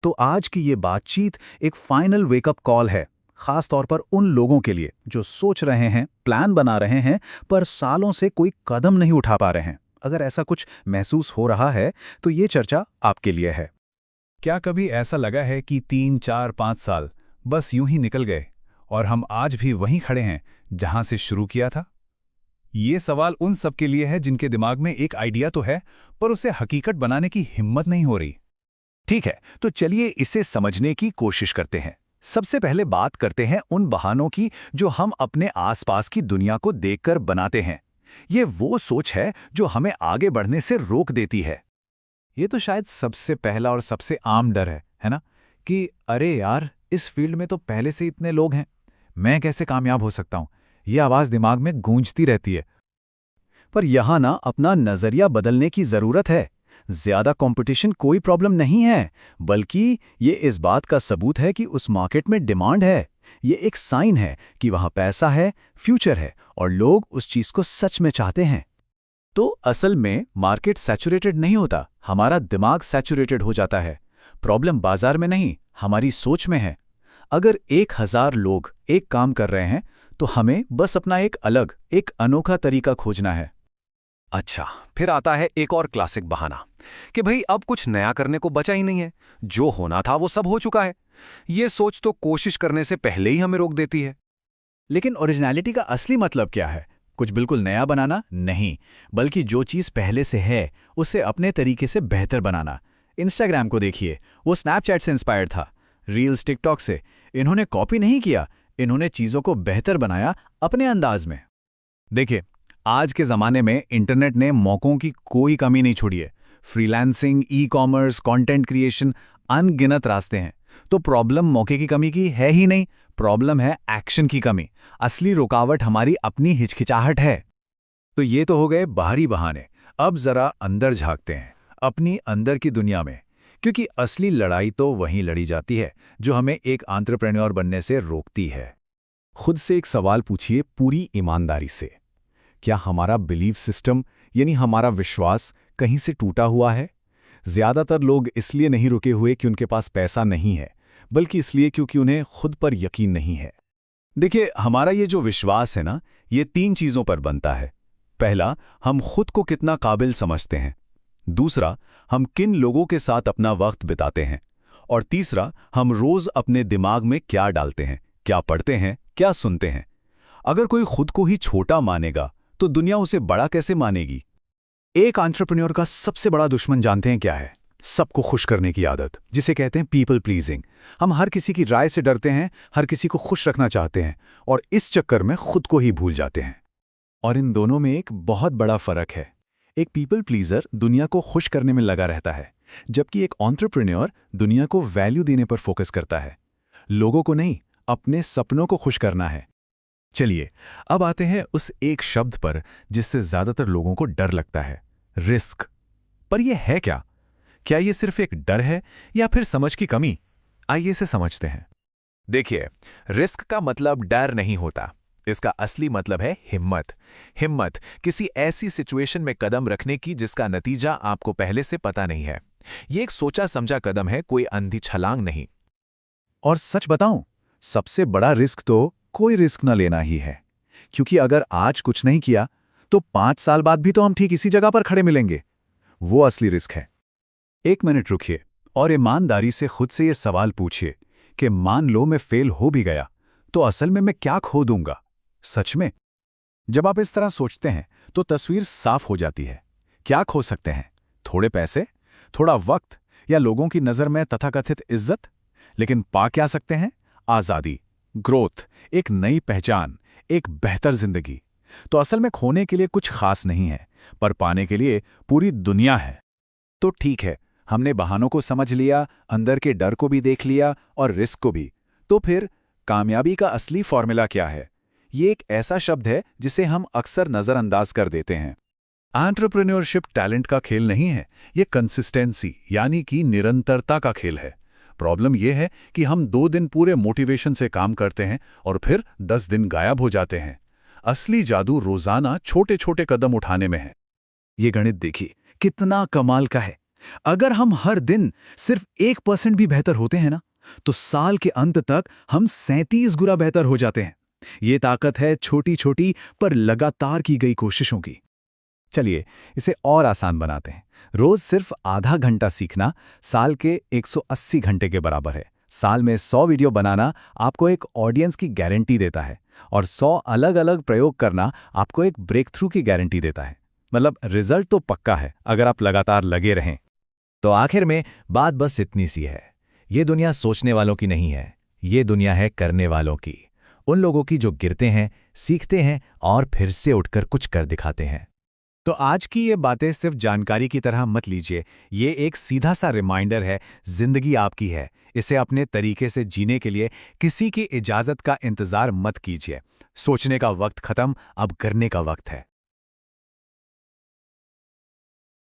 तो आज की ये बातचीत एक फाइनल वेकअप कॉल है, खास तौर पर उन लोगों के लिए जो सोच रहे हैं, प्लान बना रहे हैं, पर सालों से कोई कदम नहीं उठा पा रहे हैं। अगर ऐसा कुछ महसूस हो रहा है, तो ये चर्चा आपके लिए है। क्या कभी ऐसा लगा है कि 3, 4, 5 साल बस यूं ही निकल गए और हम आज भी वहीं खड़े हैं जहां से शुरू किया था? ये सवाल उन सब के लिए है जिनके दिमाग में एक आइडिया तो है, पर उसे हकीकत बनाने की हिम्मत नहीं हो रही। ठीक है, तो चलिए इसे समझने की कोशिश करते हैं। सबसे पहले बात करते हैं उन बहानों की जो हम अपने आसपास की दुनिया को देखकर बनाते हैं। ये वो सोच है जो हमें आगे बढ़ने से रोक देती है। ये तो शायद सबसे पहला और सबसे आम डर है ना? कि अरे यार, इस फील्ड में तो पहले से इतने लोग हैं, मैं कैसे कामयाब हो सकता हूं? ये आवाज़ दिमाग में गूंजती रहती है। पर यहाँ ना अपना नज़रिया बदलने की ज़रूरत है। ज़्यादा कंपटीशन कोई प्रॉब्लम नहीं है, बल्कि ये इस बात का सबूत है कि उस मार्केट में डिमांड है। ये एक साइन है कि वहाँ पैसा है, फ्यूचर है और लोग उस चीज़ को सच में चाहते हैं। तो असल में मार्केट सैचुरेटेड नहीं होता, हमारा दिमाग सैचुरेटेड हो जाता है। प्रॉब्लम बाजार में नहीं, हमारी सोच में है। अगर 1000 लोग एक काम कर रहे हैं, तो हमें बस अपना एक अलग, एक अनोखा तरीका खोजना है। अच्छा, फिर आता है एक और क्लासिक बहाना कि भाई अब कुछ नया करने को बचा ही नहीं है, जो होना था वो सब हो चुका है। ये सोच तो कोशिश करने से पहले ही हमें रोक देती है। लेकिन ओरिजिनलिटी का असली मतलब क्या है? कुछ बिल्कुल नया बनाना नहीं, बल्कि जो चीज़ पहले से है उसे अपने तरीके से बेहतर बनाना। इंस्टाग्राम को देखिए, वो स्नैपचैट से इंस्पायर्ड था, रील्स टिकटॉक से। इन्होंने कॉपी नहीं किया, इन्होंने चीज़ों को बेहतर बनाया अपने अंदाज में। देखिए, आज के ज़माने में इंटरनेट ने मौकों की कोई कमी नहीं छोड़ी है। फ्रीलांसिंग, ई-कॉमर्स, कंटेंट क्रिएशन, अनगिनत रास्ते हैं। तो प्रॉब्लम मौके की कमी की है ही नहीं, प्रॉब्लम है एक्शन की कमी। असली रुकावट हमारी अपनी हिचकिचाहट है। तो ये तो हो गए बाहरी बहाने। अब जरा अंदर झांकते हैं, अपनी अंदर की दुनिया में, क्योंकि असली लड़ाई तो वहीं लड़ी जाती है जो हमें एक एंटरप्रेन्योर बनने से रोकती है। खुद से एक सवाल पूछिए पूरी ईमानदारी से, क्या हमारा बिलीफ सिस्टम यानी हमारा विश्वास कहीं से टूटा हुआ है? ज्यादातर लोग इसलिए नहीं रुके हुए कि उनके पास पैसा नहीं है, बल्कि इसलिए क्योंकि उन्हें खुद पर यकीन नहीं है। देखिए, हमारा ये जो विश्वास है ना, ये 3 चीजों पर बनता है। पहला, हम खुद को कितना काबिल समझते हैं। दूसरा, हम किन लोगों के साथ अपना वक्त बिताते हैं। और तीसरा, हम रोज अपने दिमाग में क्या डालते हैं, क्या पढ़ते हैं, क्या सुनते हैं। अगर कोई खुद को ही छोटा मानेगा, तो दुनिया उसे बड़ा कैसे मानेगी? एक एंटरप्रेन्योर का सबसे बड़ा दुश्मन जानते हैं क्या है? सबको खुश करने की आदत, जिसे कहते हैं पीपल प्लीजिंग। हम हर किसी की राय से डरते हैं, हर किसी को खुश रखना चाहते हैं और इस चक्कर में खुद को ही भूल जाते हैं। और इन दोनों में एक बहुत बड़ा फर्क है। एक पीपल प्लीजर दुनिया को खुश करने में लगा रहता है, जबकि एक एंटरप्रेन्योर दुनिया को वैल्यू देने पर फोकस करता है। लोगों को नहीं, अपने सपनों को खुश करना है। चलिए, अब आते हैं उस एक शब्द पर जिससे ज्यादातर लोगों को डर लगता है, रिस्क। पर यह है क्या? क्या ये सिर्फ एक डर है या फिर समझ की कमी? आइए इसे समझते हैं। देखिए, रिस्क का मतलब डर नहीं होता। इसका असली मतलब है हिम्मत। हिम्मत किसी ऐसी सिचुएशन में कदम रखने की जिसका नतीजा आपको पहले से पता नहीं है। ये एक सोचा समझा कदम है, कोई अंधी छलांग नहीं। और सच बताऊं, सबसे बड़ा रिस्क तो कोई रिस्क न लेना ही है, क्योंकि अगर आज कुछ नहीं किया तो 5 साल बाद भी तो हम ठीक इसी जगह पर खड़े मिलेंगे। वो असली रिस्क है। 1 मिनट रुकिए और ईमानदारी से खुद से ये सवाल पूछिए कि मान लो मैं फेल हो भी गया, तो असल में मैं क्या खो दूंगा? सच में? जब आप इस तरह सोचते हैं तो तस्वीर साफ हो जाती है। क्या खो सकते हैं? थोड़े पैसे, थोड़ा वक्त या लोगों की नज़र में तथाकथित इज्जत। लेकिन पा क्या सकते हैं? आज़ादी, ग्रोथ, एक नई पहचान, एक बेहतर जिंदगी। तो असल में खोने के लिए कुछ खास नहीं है, पर पाने के लिए पूरी दुनिया है। तो ठीक है, हमने बहानों को समझ लिया, अंदर के डर को भी देख लिया और रिस्क को भी। तो फिर कामयाबी का असली फॉर्मूला क्या है? ये एक ऐसा शब्द है जिसे हम अक्सर नजरअंदाज कर देते हैं। एंटरप्रेन्योरशिप टैलेंट का खेल नहीं है, ये कंसिस्टेंसी यानी कि निरंतरता का खेल है। प्रॉब्लम यह है कि हम 2 दिन पूरे मोटिवेशन से काम करते हैं और फिर 10 दिन गायब हो जाते हैं। असली जादू रोजाना छोटे छोटे कदम उठाने में है। ये गणित देखिए, कितना कमाल का है। अगर हम हर दिन सिर्फ 1% भी बेहतर होते हैं ना, तो साल के अंत तक हम 37 गुना बेहतर हो जाते हैं। ये ताकत है छोटी छोटी पर लगातार की गई कोशिशों की। चलिए इसे और आसान बनाते हैं। रोज सिर्फ आधा घंटा सीखना साल के 180 घंटे के बराबर है। साल में 100 वीडियो बनाना आपको एक ऑडियंस की गारंटी देता है, और 100 अलग अलग प्रयोग करना आपको एक ब्रेक थ्रू की गारंटी देता है। मतलब रिजल्ट तो पक्का है अगर आप लगातार लगे रहें। तो आखिर में बात बस इतनी सी है, ये दुनिया सोचने वालों की नहीं है, ये दुनिया है करने वालों की। उन लोगों की जो गिरते हैं, सीखते हैं और फिर से उठकर कुछ कर दिखाते हैं। तो आज की ये बातें सिर्फ जानकारी की तरह मत लीजिए, ये एक सीधा सा रिमाइंडर है, जिंदगी आपकी है, इसे अपने तरीके से जीने के लिए किसी की इजाज़त का इंतज़ार मत कीजिए। सोचने का वक्त खत्म, अब करने का वक्त है।